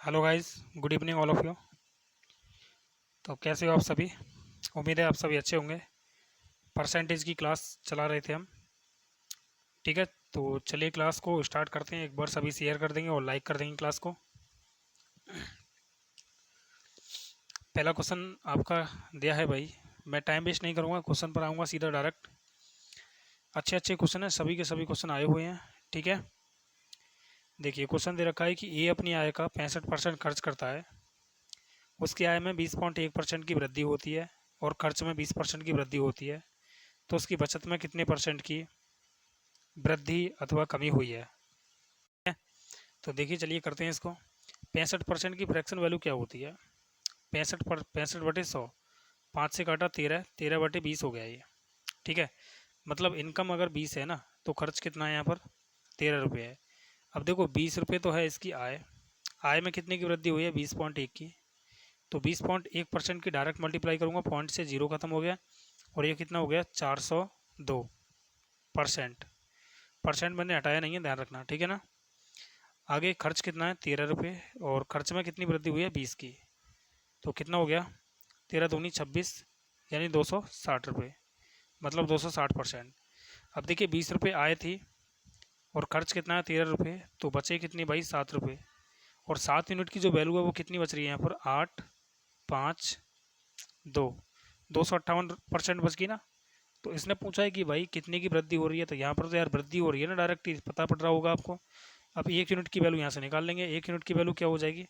Hello guys, good evening all of you. तो कैसे हो आप सभी? उम्मीद है आप सभी अच्छे होंगे। परसेंटेज की क्लास चला रहे थे हम। ठीक है, तो चलिए क्लास को स्टार्ट करते हैं। एक बार सभी शेयर कर देंगे और लाइक कर देंगे क्लास को। पहला क्वेश्चन आपका दिया है भाई। मैं टाइम वेस्ट नहीं करूँगा, क्वेश्चन पर आऊँगा सीधा डायरेक्ट। अच्छे अच्छे क्वेश्चन हैं, सभी के सभी क्वेश्चन आए हुए हैं। ठीक है, देखिए क्वेश्चन दे रखा है कि ए अपनी आय का 65% खर्च करता है। उसकी आय में 20.1% की वृद्धि होती है और खर्च में 20% की वृद्धि होती है। तो उसकी बचत में कितने परसेंट की वृद्धि अथवा कमी हुई है? तो देखिए चलिए करते हैं इसको। 65% की फ्रैक्शन वैल्यू क्या होती है? 65/100, 5 से काटा 13, 13/20 हो गया ये। ठीक है, मतलब इनकम अगर 20 है ना, तो खर्च कितना है यहाँ पर? 13 रुपये है। अब देखो 20 रुपये तो है इसकी आय। आय में कितने की वृद्धि हुई है? 20.1 की। तो 20.1% की डायरेक्ट मल्टीप्लाई करूँगा, पॉइंट से जीरो खत्म हो गया और ये कितना हो गया? 402%। परसेंट मैंने हटाया नहीं है, ध्यान रखना, ठीक है ना। आगे खर्च कितना है? 13 रुपये, और खर्च में कितनी वृद्धि हुई है? 20 की। तो कितना हो गया? 13 दूनी 26, यानी 260 रुपये, मतलब 260%। अब देखिए 20 रुपये आय थी और खर्च कितना है? 13 रुपये, तो बचे कितनी भाई? 7 रुपये। और 7 यूनिट की जो वैल्यू है वो कितनी बच रही है यहाँ पर? 8, 5, 2, 258% बच गई ना। तो इसने पूछा है कि भाई कितने की वृद्धि हो रही है, तो यहाँ पर तो यार वृद्धि हो रही है ना, डायरेक्ट ही पता पड़ रहा होगा आपको। अब 1 यूनिट की वैल्यू यहाँ से निकाल लेंगे। 1 यूनिट की वैल्यू क्या हो जाएगी?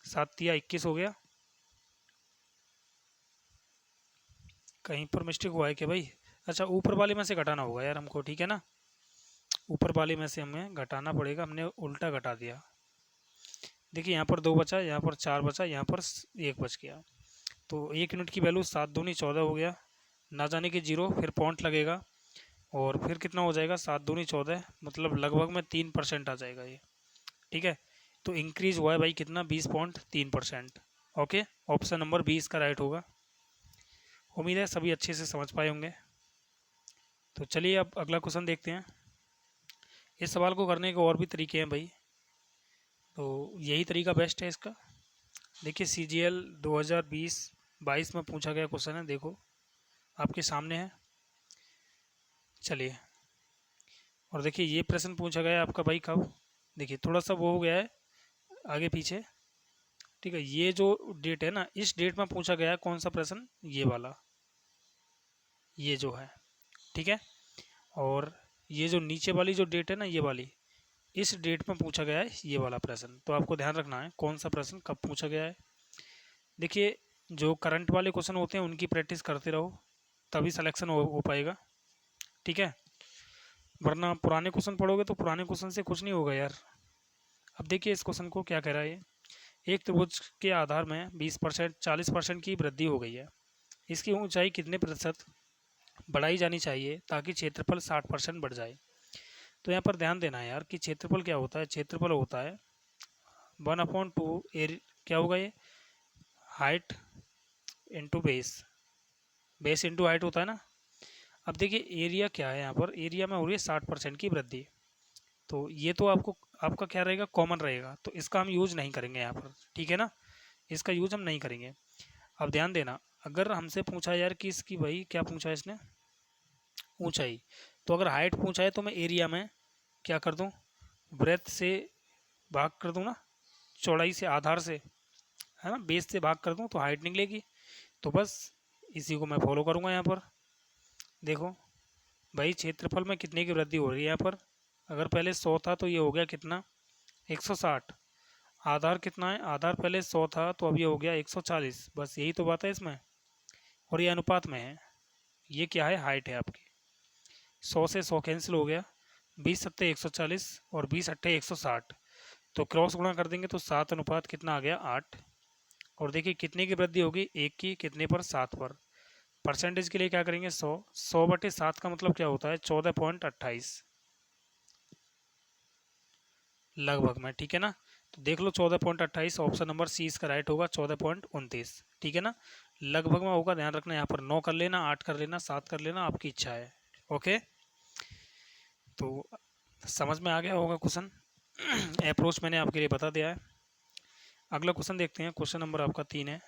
7 या 21 हो गया। कहीं पर मिस्टेक हुआ है क्या भाई? अच्छा, ऊपर वाले में से घटाना होगा यार हमको, ठीक है ना। ऊपर वाले में से हमें घटाना पड़ेगा, हमने उल्टा घटा दिया। देखिए यहाँ पर 2 बचा, यहाँ पर 4 बचा, यहाँ पर 1 बच गया। तो 1 यूनिट की वैल्यू 7 दूनी 14 हो गया, ना जाने कि जीरो, फिर पॉइंट लगेगा और फिर कितना हो जाएगा? 7 दूनी 14, मतलब लगभग में 3% आ जाएगा ये। ठीक है, तो इंक्रीज हुआ है भाई कितना? 20.3%। ओके, ऑप्शन नंबर 20 का राइट होगा। उम्मीद है सभी अच्छे से समझ पाए होंगे। तो चलिए अब अगला क्वेश्चन देखते हैं। इस सवाल को करने के और भी तरीके हैं भाई, तो यही तरीका बेस्ट है इसका। देखिए CGL 2020-22 में पूछा गया क्वेश्चन है, देखो आपके सामने है। चलिए, और देखिए ये प्रश्न पूछा गया है आपका भाई कब? देखिए थोड़ा सा वो हो गया है आगे पीछे। ठीक है, ये जो डेट है ना, इस डेट में पूछा गया है कौन सा प्रश्न? ये वाला, ये जो है। ठीक है, और ये जो नीचे वाली जो डेट है ना, ये वाली, इस डेट में पूछा गया है ये वाला प्रश्न। तो आपको ध्यान रखना है कौन सा प्रश्न कब पूछा गया है। देखिए जो करंट वाले क्वेश्चन होते हैं उनकी प्रैक्टिस करते रहो, तभी सिलेक्शन हो पाएगा। ठीक है, वरना पुराने क्वेश्चन पढ़ोगे तो पुराने क्वेश्चन से कुछ नहीं होगा यार। अब देखिए इस क्वेश्चन को क्या कह रहा है ये। एक त्रिभुज के आधार में 20%, 40% की वृद्धि हो गई है। इसकी ऊंचाई कितने प्रतिशत बढ़ाई जानी चाहिए ताकि क्षेत्रफल 60% बढ़ जाए? तो यहाँ पर ध्यान देना है यार कि क्षेत्रफल क्या होता है। क्षेत्रफल होता है 1/2 एर, क्या होगा ये? Height into base. Base into height होता है ना। अब देखिए एरिया क्या है, यहाँ पर एरिया में हो रही है 60% की वृद्धि। तो ये तो आपको, आपका क्या रहेगा? कॉमन रहेगा, तो इसका हम यूज नहीं करेंगे यहाँ पर, ठीक है ना। इसका यूज हम नहीं करेंगे। अब ध्यान देना, अगर हमसे पूछा यार कि इसकी भाई क्या पूछा है इसने? ऊंचाई। तो अगर हाइट पूछा है तो मैं एरिया में क्या कर दूं? ब्रेथ से भाग कर दूं ना, चौड़ाई से, आधार से, है ना, बेस से भाग कर दूं तो हाइट निकलेगी। तो बस इसी को मैं फॉलो करूंगा यहाँ पर। देखो भाई क्षेत्रफल में कितने की वृद्धि हो रही है यहाँ पर? अगर पहले 100 था तो ये हो गया कितना? 160। आधार कितना है? आधार पहले 100 था तो अब ये हो गया 140। बस यही तो बात है इसमें, और ये अनुपात में है। ये क्या है? हाइट है आपकी। 100 से 100 कैंसिल हो गया, 20 × 7 = 140 और 20 × 8 = 160। तो क्रॉस गुणा कर देंगे तो 7 अनुपात कितना आ गया? 8। और देखिए कितने की वृद्धि होगी? 1 की, कितने पर? 7 पर। परसेंटेज के लिए क्या करेंगे? 100, 100/7 का मतलब क्या होता है? 14.28 लगभग में, ठीक है ना। तो देख लो 14.28, ऑप्शन नंबर सी इसका राइट होगा, 14.29, ठीक है ना। लगभग में होगा, ध्यान रखना। यहाँ पर 9 कर लेना, 8 कर लेना, 7 कर लेना, आपकी इच्छा है। ओके, तो समझ में आ गया होगा क्वेश्चन। अप्रोच मैंने आपके लिए बता दिया है। अगला क्वेश्चन देखते हैं, क्वेश्चन नंबर आपका 3 है।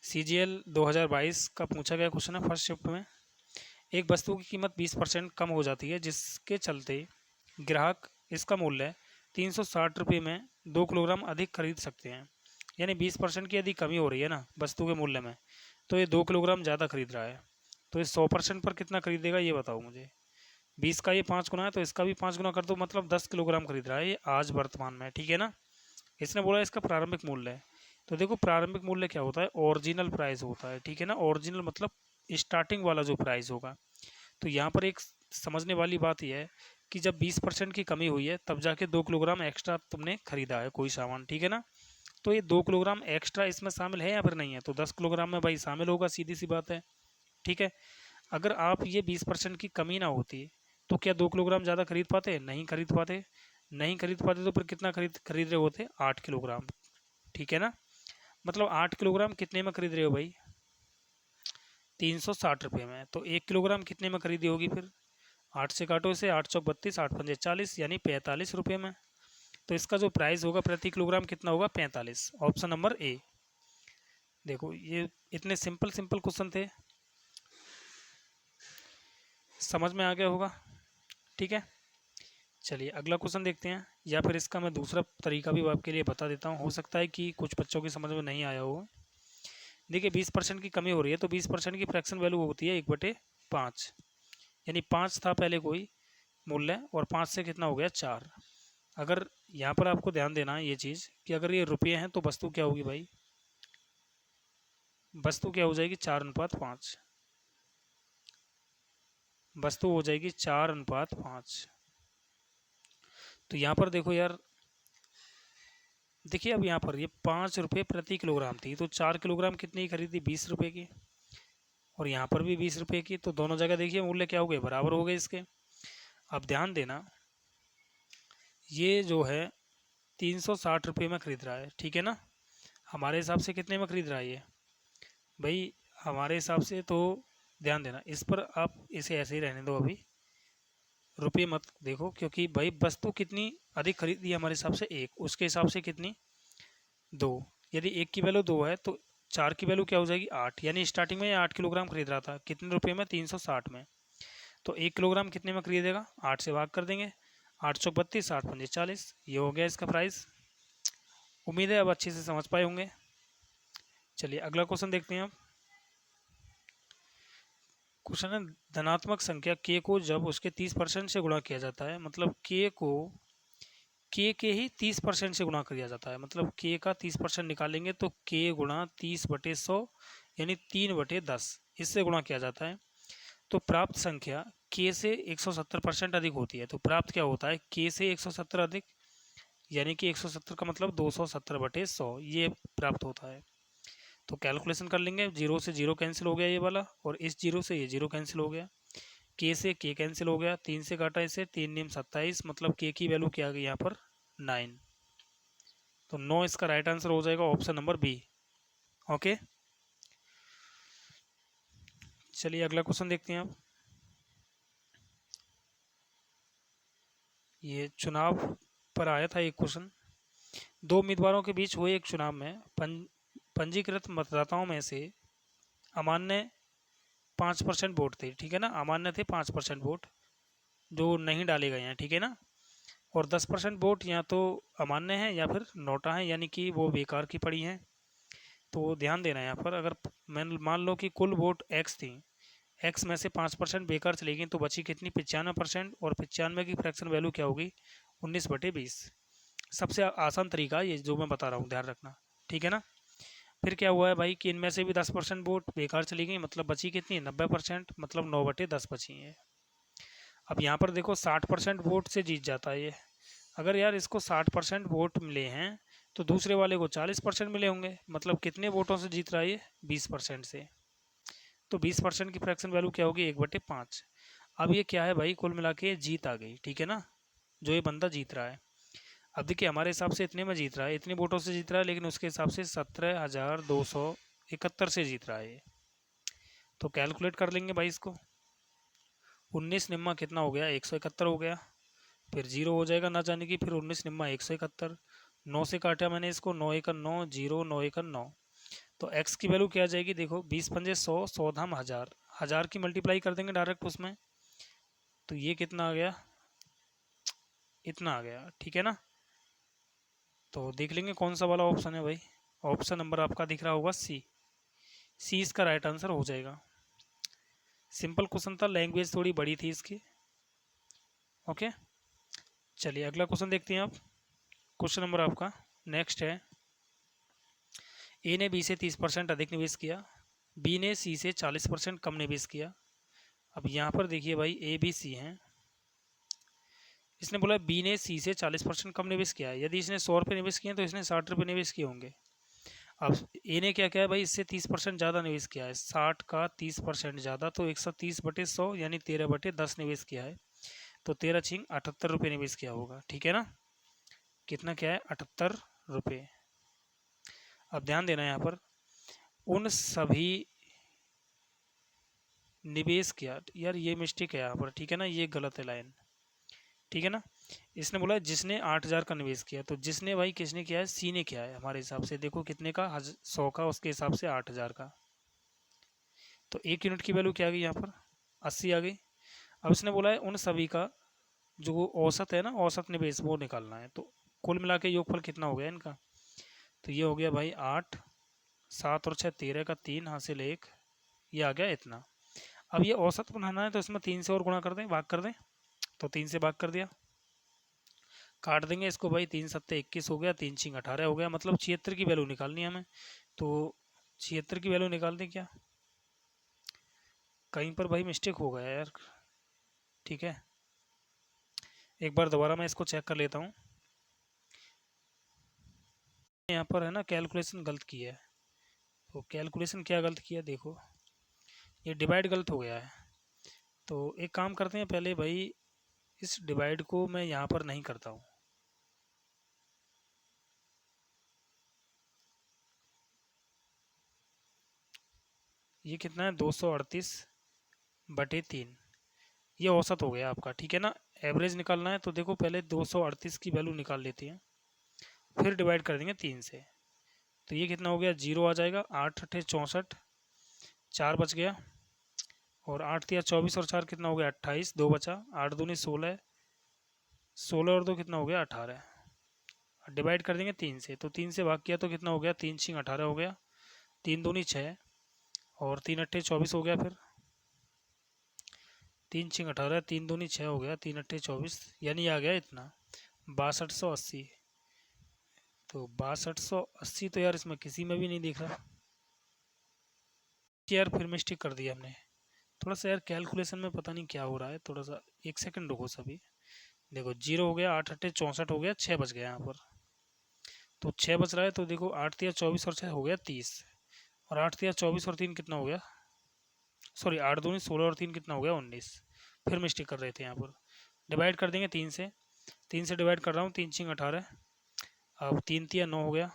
CGL 2022 का पूछा गया क्वेश्चन है फर्स्ट शिफ्ट में। एक वस्तु की कीमत 20% कम हो जाती है, जिसके चलते ग्राहक इसका मूल्य 360 रुपये में 2 किलोग्राम अधिक खरीद सकते हैं। यानी 20% की यदि कमी हो रही है ना वस्तु के मूल्य में, तो ये 2 किलोग्राम ज़्यादा खरीद रहा है। तो ये 100% पर कितना खरीदेगा ये बताओ मुझे। 20 का ये 5 गुना है, तो इसका भी 5 गुना कर दो, मतलब 10 किलोग्राम खरीद रहा है ये आज वर्तमान में, ठीक है ना। इसने बोला इसका प्रारंभिक मूल्य है। तो देखो प्रारंभिक मूल्य क्या होता है, ओरिजिनल प्राइस होता है, ठीक है ना। ओरिजिनल मतलब स्टार्टिंग वाला जो प्राइस होगा। तो यहाँ पर एक समझने वाली बात यह है कि जब 20% की कमी हुई है तब जाके 2 किलोग्राम एक्स्ट्रा तुमने खरीदा है कोई सामान, ठीक है ना। तो ये 2 किलोग्राम एक्स्ट्रा इसमें शामिल है या फिर नहीं है, तो 10 किलोग्राम में भाई शामिल होगा, सीधी सी बात है, ठीक है। अगर आप ये 20% की कमी ना होती तो क्या 2 किलोग्राम ज़्यादा खरीद पाते, नहीं खरीद पाते। नहीं खरीद पाते तो फिर कितना खरीद रहे होते, 8 किलोग्राम, ठीक है ना। मतलब 8 किलोग्राम कितने में खरीद रहे हो भाई, 360 रुपये में। तो 1 किलोग्राम कितने में खरीदी होगी फिर, 8 से काटो इसे, 8 चौक 32, 8 पंजे 40, यानी 45 रुपये में। तो इसका जो प्राइस होगा प्रति किलोग्राम कितना होगा, 45। Option number A. देखो ये इतने सिंपल सिंपल क्वेश्चन थे, समझ में आ गया होगा, ठीक है। चलिए अगला क्वेश्चन देखते हैं, या फिर इसका मैं दूसरा तरीका भी आपके लिए बता देता हूँ, हो सकता है कि कुछ बच्चों की समझ में नहीं आया हो। देखिए 20% की कमी हो रही है, तो 20% की फ्रैक्शन वैल्यू होती है 1/5, यानी 5 था पहले कोई मूल्य, और 5 से कितना हो गया 4। अगर यहाँ पर आपको ध्यान देना है ये चीज़ कि अगर ये रुपये हैं तो वस्तु क्या होगी भाई, वस्तु क्या हो जाएगी, 4:5। वस्तु हो जाएगी 4:5। तो यहाँ पर देखो यार, देखिए अब यहाँ पर ये 5 रुपये प्रति किलोग्राम थी, तो 4 किलोग्राम कितनी खरीदी, 20 रुपये की, और यहाँ पर भी 20 रुपये की। तो दोनों जगह देखिए मूल्य क्या हो गए, बराबर हो गए इसके। अब ध्यान देना, ये जो है 360 रुपये में खरीद रहा है, ठीक है ना। हमारे हिसाब से कितने में खरीद रहा है ये भाई, हमारे हिसाब से तो ध्यान देना इस पर, आप इसे ऐसे ही रहने दो अभी, रुपये मत देखो, क्योंकि भाई वस्तु कितनी अधिक खरीदी है हमारे हिसाब से, एक, उसके हिसाब से कितनी, 2। यदि एक की वैल्यू 2 है तो 4 की वैल्यू क्या हो जाएगी, 8। यानी स्टार्टिंग में ये 8 किलोग्राम खरीद रहा था, कितने रुपये में, 360 में। तो 1 किलोग्राम कितने में खरीदेगा, 8 से भाग कर देंगे, 8 चौक 32, 8 पंजे 40, ये हो गया इसका प्राइस। उम्मीद है अब अच्छे से समझ पाए होंगे। चलिए अगला क्वेश्चन देखते हैं अब। क्वेश्चन है, धनात्मक संख्या k को जब उसके 30% से गुणा किया जाता है, मतलब k को k के ही 30% से गुणा किया जाता है, मतलब k का 30% निकालेंगे तो k गुणा 30/100, यानी 3/10 इससे गुणा किया जाता है। तो प्राप्त संख्या k से 170% अधिक होती है। तो प्राप्त क्या होता है, k से 170 अधिक, यानी कि 170 का मतलब 270/100 ये प्राप्त होता है। तो कैलकुलेशन कर लेंगे, जीरो से जीरो कैंसिल हो गया ये वाला, और इस जीरो से ये जीरो कैंसिल हो गया, के से के कैंसिल हो गया, 3 से काटा इसे, 3×9 = 27, मतलब के की वैल्यू क्या आ गई यहाँ पर, 9। तो 9 इसका राइट आंसर हो जाएगा, ऑप्शन नंबर बी। ओके चलिए अगला क्वेश्चन देखते हैं अब। ये चुनाव पर आया था एक क्वेश्चन। दो उम्मीदवारों के बीच हुए एक चुनाव में पंजीकृत मतदाताओं में से अमान्य 5% वोट थे, ठीक है ना। अमान्य थे 5% वोट जो नहीं डाले गए हैं, ठीक है ना। और 10% वोट या तो अमान्य है या फिर नोटा है, यानी कि वो बेकार की पड़ी हैं। तो ध्यान देना यहाँ पर, अगर मैं मान लो कि कुल वोट एक्स थी, एक्स में से 5% बेकार चली गई, तो बची कितनी, 95%, और 95 की फ्रैक्शन वैल्यू क्या होगी, 19/20। सबसे आसान तरीका ये जो मैं बता रहा हूँ, ध्यान रखना, ठीक है ना। फिर क्या हुआ है भाई कि इनमें से भी 10% वोट बेकार चली गई, मतलब बची कितनी, 90%, मतलब 9/10 बची है। अब यहाँ पर देखो 60% वोट से जीत जाता है ये। अगर यार इसको 60% वोट मिले हैं तो दूसरे वाले को 40% मिले होंगे, मतलब कितने वोटों से जीत रहा है ये, 20% से। तो 20% की फ्रैक्शन वैल्यू क्या होगी, 1/5। अब ये क्या है भाई, कुल मिला के जीत आ गई, ठीक है ना, जो ये बंदा जीत रहा है। अब देखिए हमारे हिसाब से इतने में जीत रहा है, इतने वोटों से जीत रहा है, लेकिन उसके हिसाब से 17,271 से जीत रहा है ये। तो कैलकुलेट कर लेंगे भाई इसको, 19 निम्मा कितना हो गया, 171 हो गया, फिर 0 हो जाएगा ना जाने की, फिर 19 निम्मा 171, 9 से काटा मैंने इसको, 9 1 9, 0 9 1 9। तो x की वैल्यू क्या आ जाएगी, देखो 20 पंजे 100, 100 धाम 1000, 1000 की मल्टीप्लाई कर देंगे डायरेक्ट उसमें, तो ये कितना आ गया, इतना आ गया, ठीक है ना। तो देख लेंगे कौन सा वाला ऑप्शन है भाई। ऑप्शन नंबर आपका दिख रहा होगा सी, सी इसका राइट आंसर हो जाएगा। सिंपल क्वेश्चन था, लैंग्वेज थोड़ी बड़ी थी इसकी। ओके, चलिए अगला क्वेश्चन देखते हैं आप। क्वेश्चन नंबर आपका नेक्स्ट है, ए ने बी से 30% अधिक निवेश किया, बी ने सी से 40% कम निवेश किया। अब यहाँ पर देखिए भाई, ए बी सी हैं, इसने बोला बी ने सी से 40% कम निवेश किया है। यदि इसने 100 रुपये निवेश किए तो इसने 60 रुपये निवेश किए होंगे। अब ए ने क्या किया है भाई, इससे 30% ज़्यादा निवेश किया है, 60 का 30% ज़्यादा, तो 130/100 यानी 13/10 निवेश किया है। तो 13 छिंग 78 रुपये निवेश किया होगा, ठीक है ना। कितना क्या है, 78 रुपये। अब ध्यान देना यहाँ पर, उन सभी निवेश किया, यार ये मिस्टेक है यहाँ पर, ठीक है ना, ये गलत है लाइन, ठीक है ना। इसने बोला जिसने 8000 का निवेश किया, तो जिसने भाई किसने किया है, सी ने किया है हमारे हिसाब से। देखो कितने का, 100 का, उसके हिसाब से 8000 का। तो 1 यूनिट की वैल्यू क्या आ गई यहाँ पर, 80 आ गई। अब इसने बोला है उन सभी का जो औसत है ना, औसत निवेश वो निकालना है। तो कुल मिला के योगफल कितना हो गया इनका, तो ये हो गया भाई 8, 7 और 6 13 का 3 हासिल 1, ये आ गया इतना। अब ये औसत बनाना है तो इसमें 3 से और गुणा कर दें, भाग कर दें, तो 3 से भाग कर दिया, काट देंगे इसको भाई, 3 सत्ते 21 हो गया, 3 छिंग 18 हो गया, मतलब 76 की वैल्यू निकालनी है हमें। तो 76 की वैल्यू निकाल दें क्या, कहीं पर भाई मिस्टेक हो गया यार, ठीक है। एक बार दोबारा मैं इसको चेक कर लेता हूँ, यहाँ पर है ना कैलकुलेशन गलत की है। तो कैलकुलेशन क्या गलत किया, देखो ये डिवाइड गलत हो गया है। तो एक काम करते हैं पहले भाई, इस डिवाइड को मैं यहाँ पर नहीं करता हूँ, ये कितना है 238/3, ये औसत हो गया आपका, ठीक है ना। एवरेज निकालना है तो देखो पहले 238 की वैल्यू निकाल लेते हैं, फिर डिवाइड कर देंगे 3 से। तो ये कितना हो गया, 0 आ जाएगा, 8 अट्ठे 64, 4 बच गया, और 8 तिया 24 और 4 कितना हो गया 28, 2 बचा, 8 दूनी 16, 16 और 2 कितना हो गया 18। डिवाइड कर देंगे 3 से, तो 3 से भाग किया तो कितना हो गया, 3 छिंग 18 हो गया, 3 दूनी 6 और 3 अट्ठे 24 हो गया, फिर 3 छिंग 18, 3 दूनी 6 हो गया, 3 अट्ठे 24, यानी आ गया इतना 6280। तो 6280 तो यार इसमें किसी में भी नहीं दिख रहा कि यार, फिर मिस्टेक कर दिया हमने थोड़ा सा यार, कैलकुलेशन में पता नहीं क्या हो रहा है, थोड़ा सा एक सेकंड रुको सभी। देखो 0 हो गया, 8 अट्ठे 64 हो गया, 6 बच गया यहाँ पर, तो 6 बच रहा है, तो देखो 8 तिया 24 और 6 हो गया 30, और 8 तिया 24 और 3 कितना हो गया, सॉरी 8 दूनी 16 और 3 कितना हो गया 19। फिर मिस्टेक कर रहे थे यहाँ पर, डिवाइड कर देंगे 3 से, 3 से डिवाइड कर रहा हूँ, 3 छिंग 18, अब 3 तिया 9 हो गया,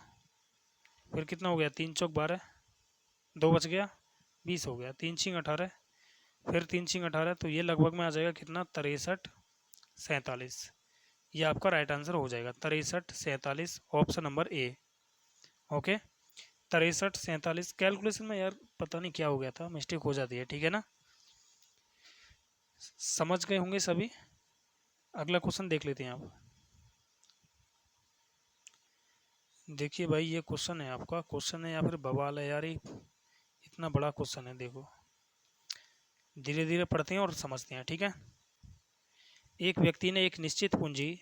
फिर कितना हो गया 3 चौक 12, 2 बच गया 20 हो गया, 3 छिंग 18, फिर 3 छिंग 18, तो ये लगभग में आ जाएगा कितना 6347। ये आपका राइट आंसर हो जाएगा 6347, option number A. Okay, 6347। Calculation में यार पता नहीं क्या हो गया था, मिस्टेक हो जाती है, ठीक है ना। समझ गए होंगे सभी। अगला क्वेश्चन देख लेते हैं आप। देखिए भाई ये क्वेश्चन है आपका, क्वेश्चन है या फिर बवाल है यार, ये इतना बड़ा क्वेश्चन है, देखो धीरे धीरे पढ़ते हैं और समझते हैं, ठीक है। एक व्यक्ति ने एक निश्चित पूंजी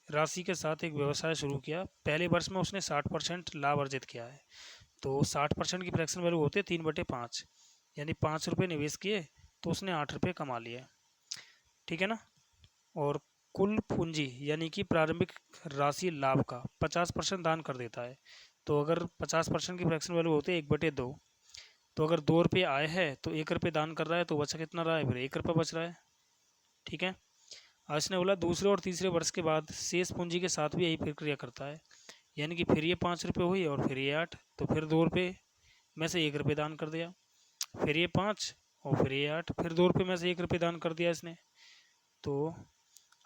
राशि के साथ एक व्यवसाय शुरू किया, पहले वर्ष में उसने 60% लाभ अर्जित किया है। तो 60% की फ्रैक्शन वैल्यू होती है 3/5, यानी 5 रुपये निवेश किए तो उसने 8 रुपये कमा लिए, ठीक है ना। और कुल पूंजी यानी कि प्रारंभिक राशि लाभ का 50% दान कर देता है। तो अगर 50% की फ्रैक्शन वैल्यू होती है 1/2, तो अगर 2 रुपये आए हैं तो 1 रुपये दान कर रहा है, तो बचा कितना रहा है, फिर 1 रुपये बच रहा है, ठीक है। आज ने बोला दूसरे और तीसरे वर्ष के बाद शेष पूंजी के साथ भी यही प्रक्रिया करता है, यानी कि फिर ये 5 रुपये हुई और फिर ये 8, तो फिर 2 रुपये में से 1 रुपये दान कर दिया, फिर ये 5 और फिर ये 8, फिर 2 रुपये में से 1 रुपये दान कर दिया इसने। तो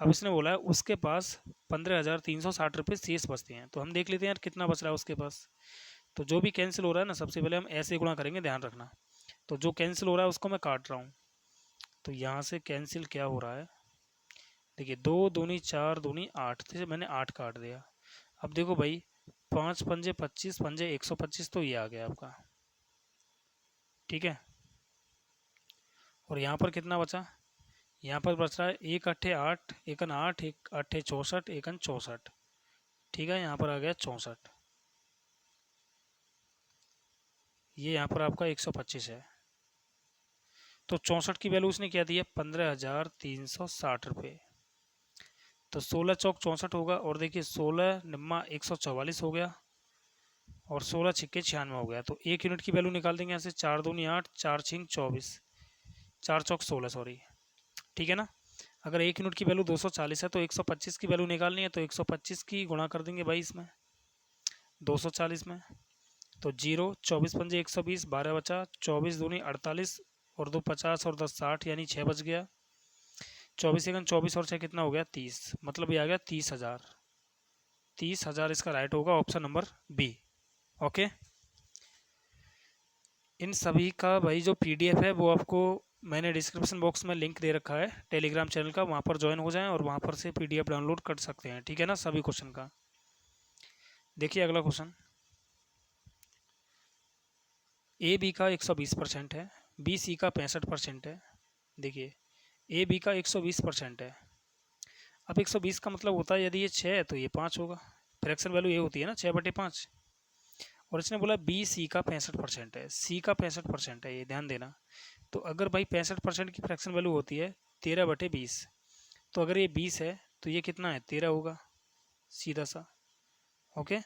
अब इसने बोला है उसके पास 15,360 रुपये शेष बचते हैं। तो हम देख लेते हैं यार कितना बच रहा है उसके पास। तो जो भी कैंसिल हो रहा है ना, सबसे पहले हम ऐसे गुणा करेंगे, ध्यान रखना। तो जो कैंसिल हो रहा है उसको मैं काट रहा हूँ। तो यहाँ से कैंसिल क्या हो रहा है, देखिए 2 दूनी 4 दूनी 8, तो मैंने 8 काट दिया। अब देखो भाई 5 पंजे 25 पंजे 125, तो ये आ गया आपका, ठीक है। और यहाँ पर कितना बचा, यहाँ पर बच रहा है 1 अट्ठे 8, 1 8, 1 अट्ठे 64, 1 64, ठीक है। यहाँ पर आ गया 64, ये यहाँ पर आपका 125 है। तो 64 की वैल्यू उसने क्या दी है, 15,360 रुपये। तो 16 चौक 64 होगा, और देखिए 16 निम्मा 144 हो गया, और 16 छिक्के 96 हो गया। तो 1 यूनिट की वैल्यू निकाल देंगे यहाँ से, 4 दूनी 8, 4 छिंग 24, 4 चौक 16, सॉरी, ठीक है ना। अगर 1 यूनिट की वैल्यू 240 है तो 125 की वैल्यू निकालनी है, तो 125 की गुणा कर देंगे भाई इसमें 240 में। तो 0, 24 पंजे 120, 12 बचा, 24 दूनी 48, और 2 50, और 10 60, यानी 6 बच गया। 24 एकन 24 और 6 कितना हो गया, 30, मतलब ये आ गया 30,000। 30,000 इसका राइट होगा, ऑप्शन नंबर बी। ओके, इन सभी का भाई जो पीडीएफ है वो आपको मैंने डिस्क्रिप्शन बॉक्स में लिंक दे रखा है टेलीग्राम चैनल का, वहाँ पर ज्वाइन हो जाएं और वहाँ पर से पीडीएफ डाउनलोड कर सकते हैं, ठीक है ना, सभी क्वेश्चन का। देखिए अगला क्वेश्चन, ए बी का 120% है, बी सी का 65% है। देखिए ए बी का 120% है। अब 120 का मतलब होता है यदि ये 6 है तो ये 5 होगा, फ्रैक्शन वैल्यू ये होती है ना 6/5। और इसने बोला बी सी का 65% है, सी का 65% है, ये ध्यान देना। तो अगर भाई 65% की फ्रैक्शन वैल्यू होती है 13/20, तो अगर ये 20 है तो ये कितना है, 13 होगा, सीधा सा। ओके,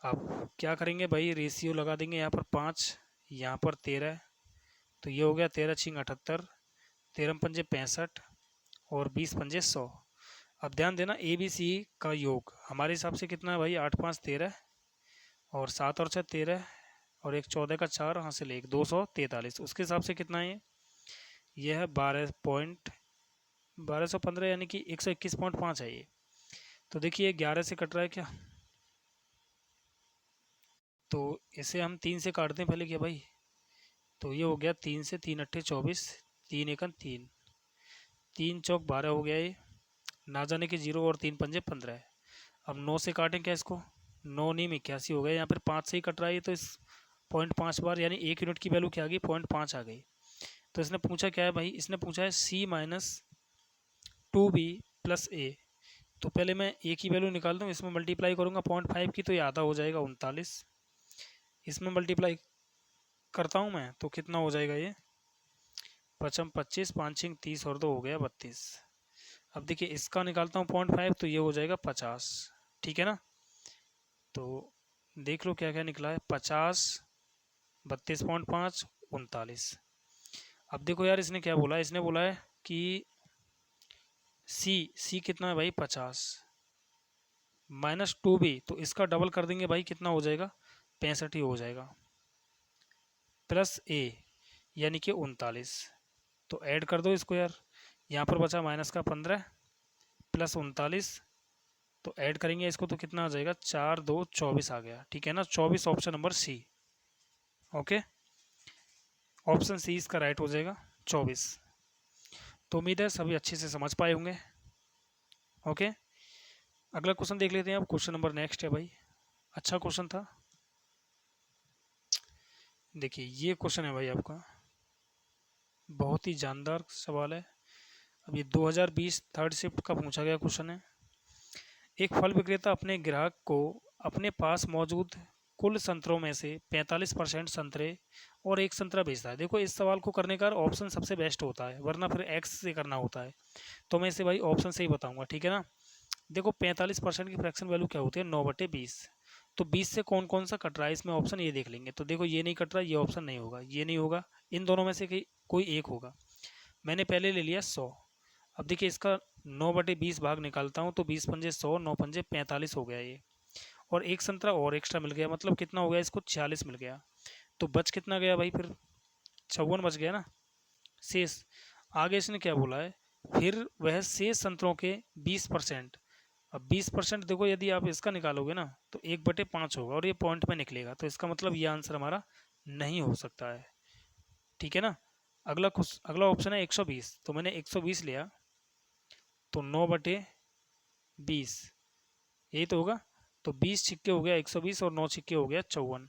अब क्या करेंगे भाई, रेशियो लगा देंगे, यहाँ पर 5, यहाँ पर 13, तो ये हो गया 13 छिंग 78, 13 पंजे 65, और 20 पंजे 100। अब ध्यान देना ए बी सी का योग हमारे हिसाब से कितना है भाई, 8 5 13, और 7 और 6 13, और एक 14 का 4 हासिल 1, 243। उसके हिसाब से कितना है, ये है 1215, यानी कि 121.5 है ये। तो देखिए 11 से कट रहा है क्या, तो इसे हम 3 से काटते हैं पहले क्या भाई। तो ये हो गया 3 से, 3 अट्ठे 24, 3 एकन 3, 3 चौक 12 हो गया ये, ना जाने के 0, और 3 पंजे 15 है। अब 9 से काटें क्या इसको, 9 नीम 81 हो गया, यहाँ पर 5 से ही कट रहा है, तो इस 0.5 बार, यानी 1 यूनिट की वैल्यू क्या आ गई, 0.5 आ गई। तो इसने पूछा क्या है भाई, इसने पूछा है सी माइनस 2b प्लस ए। तो पहले मैं ए की वैल्यू निकाल दूँ, इसमें मल्टीप्लाई करूँगा 0.5 की, तो ये आधा हो जाएगा 39, इसमें मल्टीप्लाई करता हूँ मैं तो कितना हो जाएगा, ये 55 25, 5 छिंग 30, और 2 हो गया 32। अब देखिए इसका निकालता हूँ 0.5, तो ये हो जाएगा 50, ठीक है ना। तो देख लो क्या क्या निकला है, 50, 32.5, 39। अब देखो यार इसने क्या बोला, इसने बोला है कि सी कितना है भाई, 50 माइनस 2b, तो इसका डबल कर देंगे भाई, कितना हो जाएगा, 65 ही हो जाएगा, प्लस ए यानी कि 39। तो ऐड कर दो इसको यार, यहाँ पर बचा माइनस का 15 प्लस 39, तो ऐड करेंगे इसको तो कितना आ जाएगा, 4 2 24 आ गया, ठीक है ना। 24 option number C. Okay, option C इसका राइट हो जाएगा 24। तो उम्मीद है सभी अच्छे से समझ पाए होंगे। ओके, अगला क्वेश्चन देख लेते हैं। अब क्वेश्चन नंबर नेक्स्ट है भाई, अच्छा क्वेश्चन था। देखिए ये क्वेश्चन है भाई आपका, बहुत ही जानदार सवाल है। अब ये 2020 थर्ड शिफ्ट का पूछा गया क्वेश्चन है। एक फल विक्रेता अपने ग्राहक को अपने पास मौजूद कुल संतरों में से 45% संतरे और एक संतरा बेचता है। देखो इस सवाल को करने का ऑप्शन सबसे बेस्ट होता है, वरना फिर एक्स से करना होता है। तो मैं इसे भाई ऑप्शन से ही बताऊंगा, ठीक है ना। देखो 45% की फ्रैक्शन वैल्यू क्या होती है, 9/20। तो 20 से कौन कौन सा कट रहा है इसमें, ऑप्शन ये देख लेंगे। तो देखो ये नहीं कट रहा, ये ऑप्शन नहीं होगा, ये नहीं होगा, इन दोनों में से कोई एक होगा। मैंने पहले ले लिया 100। अब देखिए इसका 9/20 भाग निकालता हूँ, तो 20 पंजे 100, 9 पंजे 45 हो गया ये, और एक संतरा और एक्स्ट्रा मिल गया, मतलब कितना हो गया इसको, 46 मिल गया। तो बच कितना गया भाई, फिर 54 बच गया ना शेष। आगे इसने क्या बोला है फिर वह शेष संतरों के 20%। अब 20% देखो, यदि आप इसका निकालोगे ना तो 1/5 होगा और ये पॉइंट में निकलेगा, तो इसका मतलब ये आंसर हमारा नहीं हो सकता है। ठीक है ना। अगला ऑप्शन है 120, तो मैंने 120 लिया, तो 9/20 यही तो होगा। तो 20 छिक्के हो गया 120 और 9 छिक्के हो गया 54,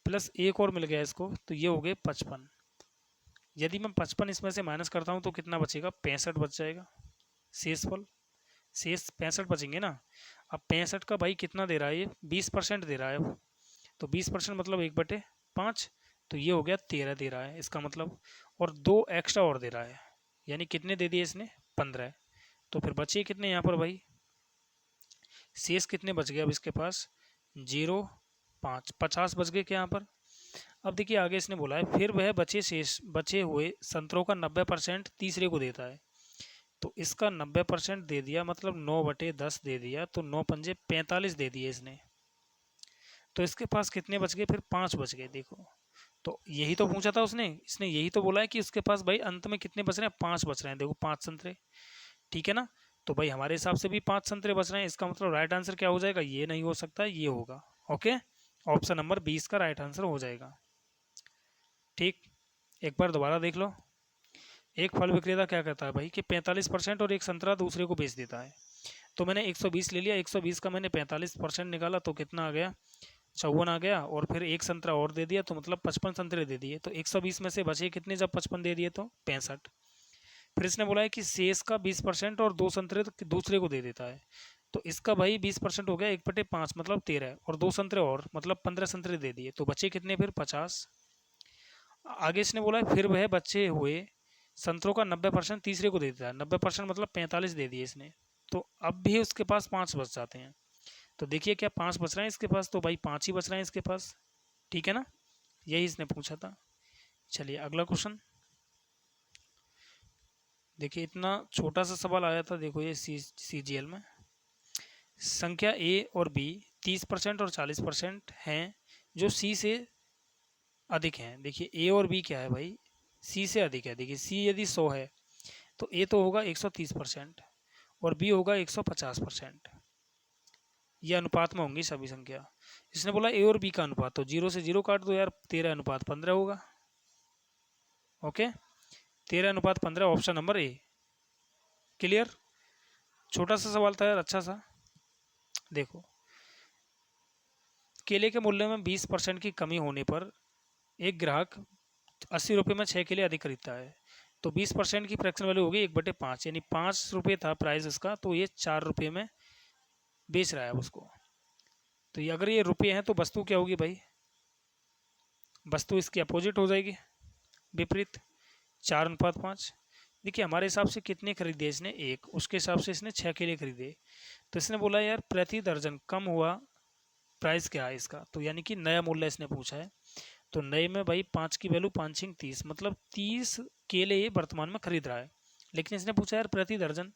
प्लस एक और मिल गया इसको, तो ये हो गए 55। यदि मैं 55 इसमें से माइनस करता हूँ तो कितना बचेगा, 65 बच जाएगा। शेषफल, शेष 65 बचेंगे ना। अब 65 का भाई कितना दे रहा है, ये 20% दे रहा है अब, तो 20% मतलब 1/5, तो ये हो गया 13 दे रहा है इसका मतलब, और 2 एक्स्ट्रा और दे रहा है, यानी कितने दे दिए इसने, 15। तो फिर बचे कितने यहाँ पर भाई, शेष कितने बच गए अब इसके पास, 0, 5, 50 बच गए क्या यहाँ पर। अब देखिए आगे इसने बोला है, फिर वह बचे हुए संतरों का 90% तीसरे को देता है। तो इसका 90% दे दिया मतलब 9/10 दे दिया, तो 9 पंजे 45 दे दिए इसने। तो इसके पास कितने बच गए, फिर 5 बच गए। देखो, तो यही तो पूछा था उसने, इसने यही तो बोला है कि उसके पास भाई अंत में कितने बच रहे हैं, 5 बच रहे हैं। देखो 5 संतरे, ठीक है ना। तो भाई हमारे हिसाब से भी 5 संतरे बच रहे हैं, इसका मतलब राइट आंसर क्या हो जाएगा, ये नहीं हो सकता, ये होगा। ओके, ऑप्शन नंबर 20 का राइट आंसर हो जाएगा। ठीक, एक बार दोबारा देख लो। एक फल विक्रेता क्या करता है भाई कि 45% और एक संतरा दूसरे को बेच देता है। तो मैंने 120 ले लिया, 120 का मैंने 45% निकाला, तो कितना आ गया, 54 आ गया, और फिर एक संतरा और दे दिया, तो मतलब 55 संतरे दे दिए। तो 120 में से बचे कितने, जब 55 दे दिए तो 65। फिर इसने बोला है कि शेष का 20% और 2 संतरे तो दूसरे को दे देता है। तो इसका भाई 20% हो गया 1/5 मतलब 13, और 2 संतरे और मतलब 15 संतरे दे दिए, तो बचे कितने फिर 50। आगे इसने बोला है फिर वह बचे हुए संतरों का 90% तीसरे को दे देता है। 90% मतलब 45 दे दिए इसने, तो अब भी उसके पास 5 बच जाते हैं। तो देखिए क्या 5 बच रहे हैं इसके पास, तो भाई 5 ही बच रहे हैं इसके पास। ठीक है ना, यही इसने पूछा था। चलिए अगला क्वेश्चन देखिए, इतना छोटा सा सवाल आया था, देखो ये CGL में। संख्या ए और बी 30% और 40% हैं जो सी से अधिक हैं। देखिए ए और बी क्या है भाई, सी से अधिक है। देखिए सी यदि 100 है तो ए तो होगा 130% और बी होगा 150%। ये अनुपात में होंगी सभी संख्या। इसने बोला ए और बी का अनुपात, तो 0 से 0 काट दो यार, 13:15 होगा। Okay, 13:15, option number A. Clear, छोटा सा सवाल था यार, अच्छा सा। देखो, केले के मूल्य में 20% की कमी होने पर एक ग्राहक 80 रुपये में 6 केले अधिक खरीदता है। तो 20% की फ्रैक्शन वैल्यू होगी 1/5, यानी 5 रुपये था प्राइस इसका, तो ये 4 रुपये में बेच रहा है उसको। तो ये अगर ये रुपये हैं तो वस्तु क्या होगी भाई, वस्तु इसकी अपोजिट हो जाएगी, विपरीत। 4:5। देखिए हमारे हिसाब से कितने खरीदे इसने, एक, उसके हिसाब से इसने 6 केले खरीदे। तो इसने बोला यार प्रति दर्जन कम हुआ प्राइस क्या है इसका, तो यानी कि नया मूल्य इसने पूछा है। तो नए में भाई 5 की वैल्यू 5×5 = 30, मतलब 30 केले ये वर्तमान में खरीद रहा है। लेकिन इसने पूछा यार प्रति दर्जन,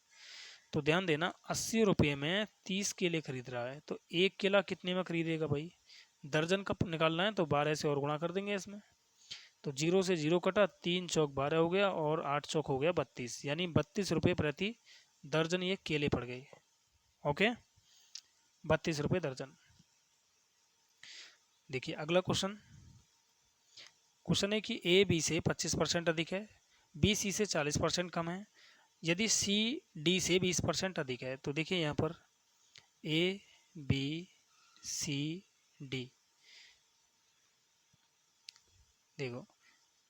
तो ध्यान देना 80 रुपये में 30 केले खरीद रहा है, तो एक केला कितने में खरीदेगा भाई, दर्जन का निकालना है तो 12 से और गुणा कर देंगे इसमें। तो 0 से 0 कटा, 3×4 = 12 हो गया, और 8×4 हो गया 32, यानी 32 रुपये प्रति दर्जन ये केले पड़ गए। ओके, 32 रुपये दर्जन। देखिए अगला क्वेश्चन है कि ए बी से 25% अधिक है, बी सी से 40% कम है, यदि सी डी से 20% अधिक है। तो देखिए यहाँ पर ए बी सी डी, देखो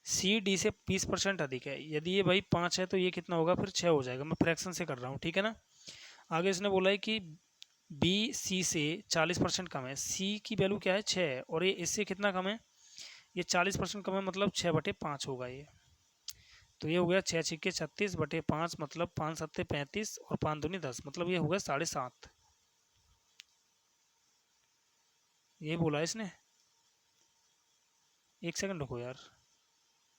सी डी से 20% अधिक है, यदि ये भाई 5 है तो ये कितना होगा, फिर 6 हो जाएगा। मैं फ्रैक्शन से कर रहा हूँ, ठीक है ना। आगे इसने बोला है कि बी सी से 40% कम है, सी की वैल्यू क्या है 6 है, और ये इससे कितना कम है, ये 40% कम है, मतलब 6/5 होगा ये। तो ये हो गया 6×6 = 36/5, मतलब 5×7 = 35 और 5×2 = 10, मतलब ये हो गया 7.5। ये बोला है इसने, एक सेकंड रुको यार,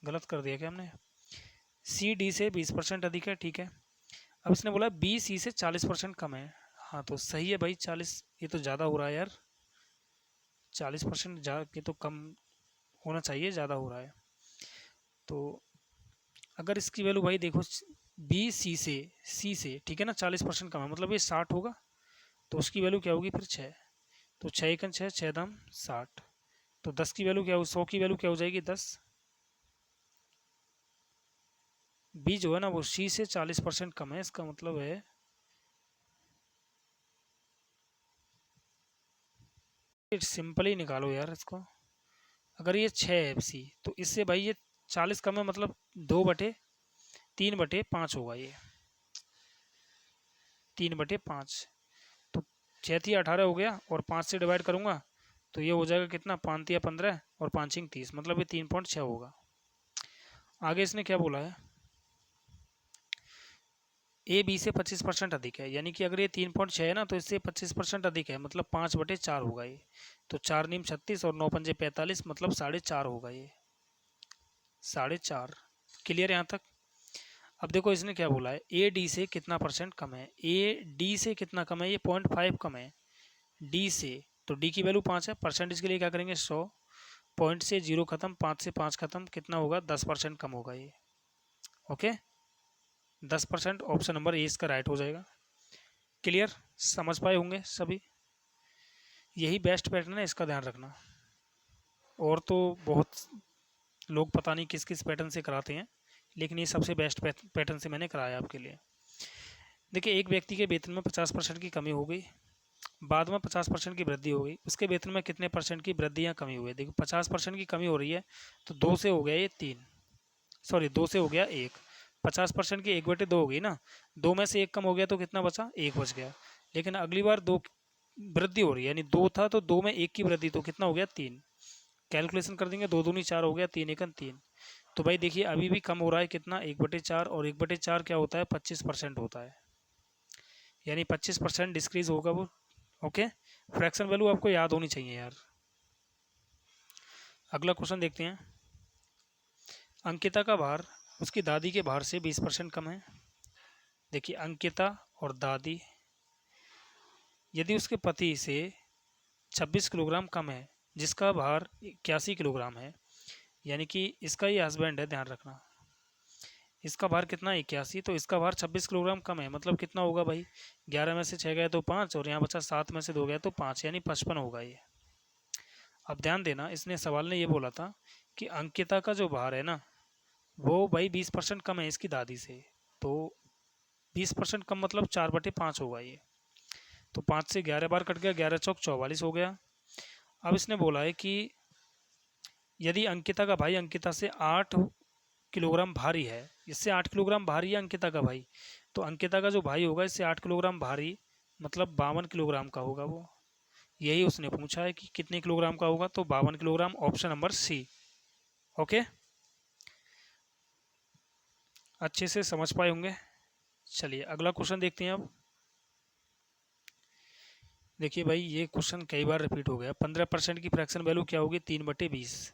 गलत कर दिया क्या हमने। सी डी से 20% अधिक है, ठीक है। अब इसने बोला बी सी से 40% कम है। हाँ तो सही है भाई, 40, ये तो ज़्यादा हो रहा है यार, 40% ये तो कम होना चाहिए, ज़्यादा हो रहा है। तो अगर इसकी वैल्यू भाई देखो बी सी से ठीक है ना 40% कम है, मतलब ये 60 होगा, तो उसकी वैल्यू क्या होगी फिर 6। तो 6 एकन 6, 6 दाम 60। तो 10 की वैल्यू क्या हो, 100 की वैल्यू क्या हो जाएगी 10। बी जो है ना वो सी से 40% कम है, इसका मतलब है सिंपल ही निकालो यार इसको। अगर ये 6 है सी, तो इससे भाई ये 40 कम है, मतलब 2/3/5 होगा ये, 3/5। तो 6×3 = 18 हो गया, और 5 से डिवाइड करूँगा तो ये हो जाएगा कितना, 5×3 = 15 और 5×5 = 30, मतलब ये 3.6 होगा। आगे इसने क्या बोला है, ए बी से 25% अधिक है, यानी कि अगर ये 3.6 है ना तो इससे 25% अधिक है, मतलब 5/4 होगा ये। तो 4×9 = 36 और 9×5 = 45, मतलब 4.5 होगा ये, 4.5। क्लियर यहाँ तक। अब देखो इसने क्या बोला है, ए डी से कितना परसेंट कम है, ए डी से कितना कम है, ये 0.5 कम है डी से। तो डी की वैल्यू 5 है, परसेंटेज के लिए क्या करेंगे 100, पॉइंट से 0 खत्म, 5 से 5 खत्म, कितना होगा 10% कम होगा ये। ओके, 10%, ऑप्शन नंबर ए इसका राइट हो जाएगा। क्लियर, समझ पाए होंगे सभी। यही बेस्ट पैटर्न है, इसका ध्यान रखना। और तो बहुत लोग पता नहीं किस किस पैटर्न से कराते हैं, लेकिन ये सबसे बेस्ट पैटर्न से मैंने कराया आपके लिए। देखिए, एक व्यक्ति के वेतन में 50% की कमी हो गई, बाद में 50% की वृद्धि हो गई, उसके वेतन में कितने परसेंट की वृद्धि या कमी हुई है। देखो 50% की कमी हो रही है, तो 2 से हो गया ये 3, सॉरी 2 से हो गया 1। 50% की 1/2 हो गई ना, 2 में से 1 कम हो गया तो कितना बचा, 1 बच गया। लेकिन अगली बार 2 वृद्धि हो रही है, यानी 2 था तो 2 में 1 की वृद्धि, तो कितना हो गया 3। कैलकुलेशन कर देंगे, 2 दूनी 4 हो गया, 3 एकन 3। तो भाई देखिए अभी भी कम हो रहा है कितना, 1/4, और 1/4 क्या होता है 25% होता है, यानी 25% डिस्क्रीज होगा वो। ओके, फ्रैक्शन वैल्यू आपको याद होनी चाहिए यार। अगला क्वेश्चन देखते हैं। अंकिता का भार उसकी दादी के भार से 20% कम है। देखिए अंकिता और दादी, यदि उसके पति से 26 किलोग्राम कम है, जिसका भार 81 किलोग्राम है, यानी कि इसका ये हस्बैंड है, ध्यान रखना। इसका भार कितना है 81, तो इसका भार 26 किलोग्राम कम है, मतलब कितना होगा भाई, 11 में से 6 गए तो 5, और यहाँ बचा 7 में से 2 गए तो 5, यानी 55 होगा ये। अब ध्यान देना, इसने सवाल ने ये बोला था कि अंकिता का जो भार है ना वो भाई 20% कम है इसकी दादी से। तो 20% कम मतलब 4/5 होगा ये। तो 5 से 11 बार कट गया, 11 चौक 44 हो गया। अब इसने बोला है कि यदि अंकिता का भाई अंकिता से 8 किलोग्राम भारी है, इससे 8 किलोग्राम भारी है अंकिता का भाई, तो अंकिता का जो भाई होगा इससे 8 किलोग्राम भारी, मतलब 52 किलोग्राम का होगा वो। यही उसने पूछा है कि कितने किलोग्राम का होगा, तो 52 kilogram, option number C. Okay, अच्छे से समझ पाए होंगे। चलिए अगला क्वेश्चन देखते हैं अब। देखिए भाई ये क्वेश्चन कई बार रिपीट हो गया। 15% की फ्रैक्शन वैल्यू क्या होगी, 3/20,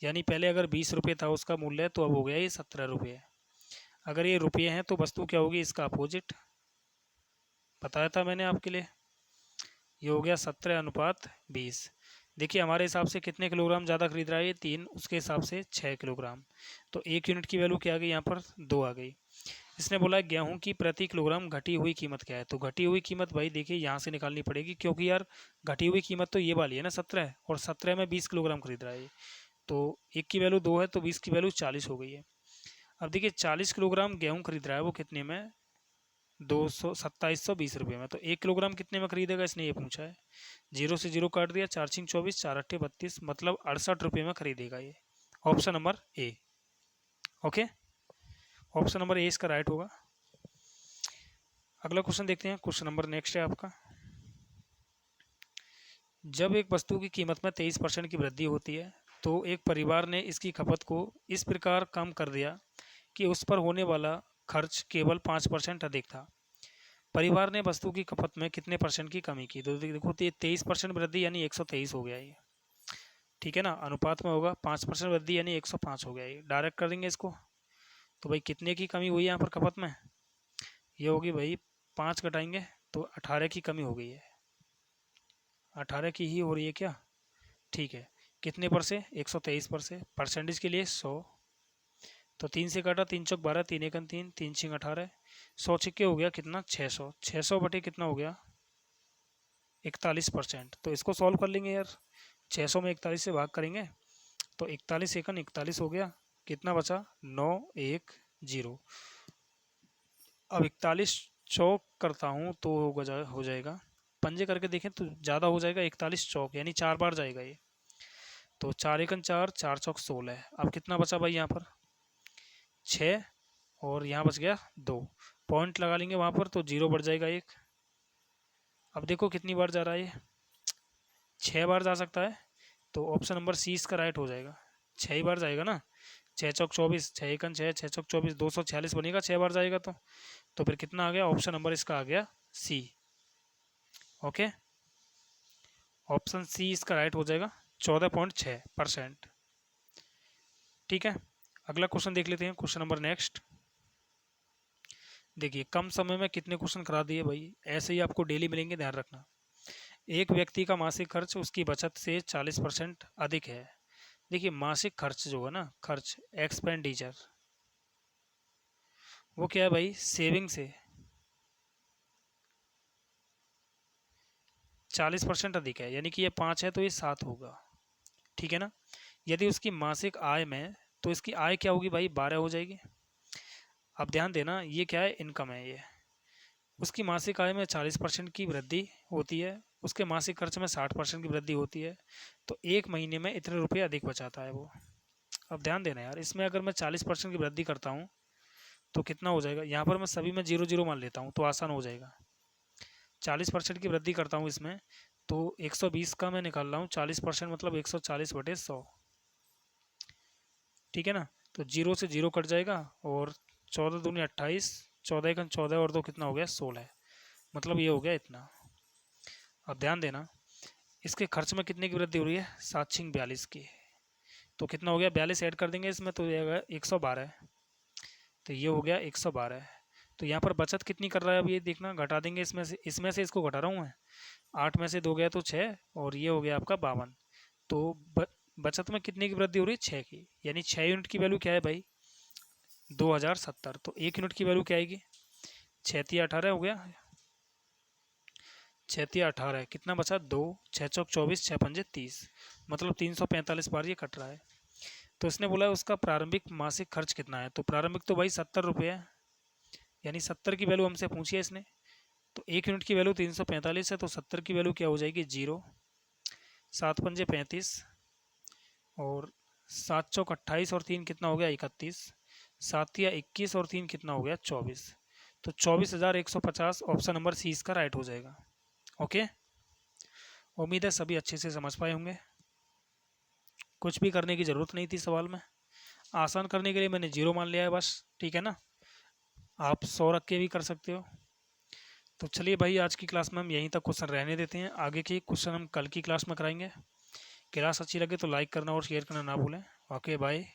यानी पहले अगर 20 रुपये था उसका मूल्य, तो अब हो गया ये 17 रुपये। अगर ये रुपये हैं तो वस्तु क्या होगी, इसका अपोजिट, बताया था मैंने आपके लिए। ये हो गया 17/20। देखिए हमारे हिसाब से कितने किलोग्राम ज़्यादा खरीद रहा है ये, 3, उसके हिसाब से 6 किलोग्राम। तो 1 यूनिट की वैल्यू क्या आ गई यहाँ पर, 2 आ गई। इसने बोला गेहूं की प्रति किलोग्राम घटी हुई कीमत क्या है। तो घटी हुई कीमत भाई देखिए यहाँ से निकालनी पड़ेगी, क्योंकि यार घटी हुई कीमत तो ये वाली है ना 17, और 17 में 20 किलोग्राम खरीद रहा है ये। तो 1 की वैल्यू 2 है, तो 20 की वैल्यू 40 हो गई है। अब देखिए 40 किलोग्राम गेहूँ खरीद रहा है वो कितने में, 2720 रुपये में। तो 1 किलोग्राम कितने में खरीदेगा, इसने ये पूछा है। 0 से 0 काट दिया, 4×24, 4×8 = 32, मतलब 68 रुपये में खरीदेगा ये। Option number A. Okay, option number A इसका राइट होगा। अगला क्वेश्चन देखते हैं, क्वेश्चन नंबर नेक्स्ट है आपका। जब एक वस्तु की कीमत में 23% की वृद्धि होती है, तो एक परिवार ने इसकी खपत को इस प्रकार कम कर दिया कि उस पर होने वाला खर्च केवल 5% अधिक था। परिवार ने वस्तु की खपत में कितने परसेंट की कमी की। तो देखो 23% वृद्धि यानी 123 हो गया ये, ठीक है ना। अनुपात में होगा 5% वृद्धि यानी 105 हो गया ये। डायरेक्ट कर देंगे इसको, तो भाई कितने की कमी हुई है यहाँ पर खपत में, ये होगी भाई 5 घटाएंगे तो 18 की कमी हो गई है। 18 की ही हो रही है क्या, ठीक है। कितने पर से, 123 पर से, परसेंटेज के लिए 100, तो 3 से काटा, 3 चौक 12, 3 एकन 3, 3 छिंग 18, 100 छिक्के हो गया कितना 600, 600 बटे कितना हो गया 41%। तो इसको सॉल्व कर लेंगे यार, 600 में 41 से भाग करेंगे तो 41 एकन 41 हो गया, कितना बचा 910। अब 41 चौक करता हूँ तो हो जाएगा, पंजे करके देखें तो ज़्यादा हो जाएगा, 41 चौक यानी 4 बार जाएगा ये। तो 4 एकन 4, 4 चौक 16। अब कितना बचा भाई यहाँ पर 6, और यहाँ बच गया 2। पॉइंट लगा लेंगे वहाँ पर तो 0 बढ़ जाएगा 1। अब देखो कितनी बार जा रहा है ये, 6 बार जा सकता है। तो ऑप्शन नंबर सी इसका राइट हो जाएगा, 6 ही बार जाएगा ना, 6 चौक 24, 6 एकन 6, 6 चौक 24, 246 बनेगा 6 बार जाएगा तो फिर कितना आ गया, ऑप्शन नंबर इसका आ गया सी। ओके, ऑप्शन सी इसका राइट हो जाएगा, 14.6%। ठीक है, अगला क्वेश्चन देख लेते हैं, क्वेश्चन नंबर नेक्स्ट। देखिए कम समय में कितने क्वेश्चन करा दिए भाई, ऐसे ही आपको डेली मिलेंगे, ध्यान रखना। एक व्यक्ति का मासिक खर्च उसकी बचत से 40% अधिक है। देखिए मासिक खर्च जो है ना, खर्च एक्सपेंडिचर, वो क्या है भाई, सेविंग से 40% अधिक है, यानी कि ये 5 है तो ये 7 होगा। ठीक है ना, यदि उसकी मासिक आय में, तो इसकी आय क्या होगी भाई 12 हो जाएगी। अब ध्यान देना, ये क्या है, इनकम है ये। उसकी मासिक आय में 40% की वृद्धि होती है, उसके मासिक खर्च में 60% की वृद्धि होती है, तो एक महीने में इतने रुपये अधिक बचाता है वो। अब ध्यान देना यार, इसमें अगर मैं 40% की वृद्धि करता हूँ तो कितना हो जाएगा, यहाँ पर मैं सभी में 0 0 मान लेता हूँ तो आसान हो जाएगा। 40% की वृद्धि करता हूँ इसमें, तो 120 का मैं निकाल रहा हूँ, 40% मतलब 140/100। ठीक है ना, तो 0 से 0 कट जाएगा, और 14 दूनी 28, 14 एकन 14 और 2 कितना हो गया 16, मतलब ये हो गया इतना। अब ध्यान देना, इसके खर्च में कितने की वृद्धि हो रही है, 7×42 की, तो कितना हो गया 42 ऐड कर देंगे इसमें तो ये 112, तो ये हो गया 112। तो यहाँ पर बचत कितनी कर रहा है, अब ये देखना, घटा देंगे इसमें से इसको घटा रहा हूँ मैं, 8 में से 2 गया तो 6, और ये हो गया आपका 52। तो बचत में कितने की वृद्धि हो रही है 6 की, यानी 6 यूनिट की वैल्यू क्या है भाई 2070। तो 1 यूनिट की वैल्यू क्या आएगी, 6×18 हो गया, 6×18 कितना बचा 2, 6 चौक 24, 6 पंजे 30, मतलब 345 बार ये कट रहा है। तो इसने बोला उसका प्रारंभिक मासिक खर्च कितना है, तो प्रारंभिक तो भाई 70 रुपये है, यानी 70 की वैल्यू हमसे पूछी है इसने। तो 1 यूनिट की वैल्यू 345 है, तो 70 की वैल्यू क्या हो जाएगी 0, 7 पंजे 35, और 7 चौक 28 और 3 कितना हो गया 31, 7 या 21 और 3 कितना हो गया 24, तो 24,150 ऑप्शन नंबर सी इसका राइट हो जाएगा। ओके, उम्मीद है सभी अच्छे से समझ पाए होंगे, कुछ भी करने की ज़रूरत नहीं थी सवाल में, आसान करने के लिए मैंने 0 मान लिया है बस। ठीक है ना, आप 100 रख के भी कर सकते हो। तो चलिए भाई, आज की क्लास में हम यहीं तक क्वेश्चन रहने देते हैं, आगे के क्वेश्चन हम कल की क्लास में कराएंगे। क्लास अच्छी लगे तो लाइक करना और शेयर करना ना भूलें। Okay bye.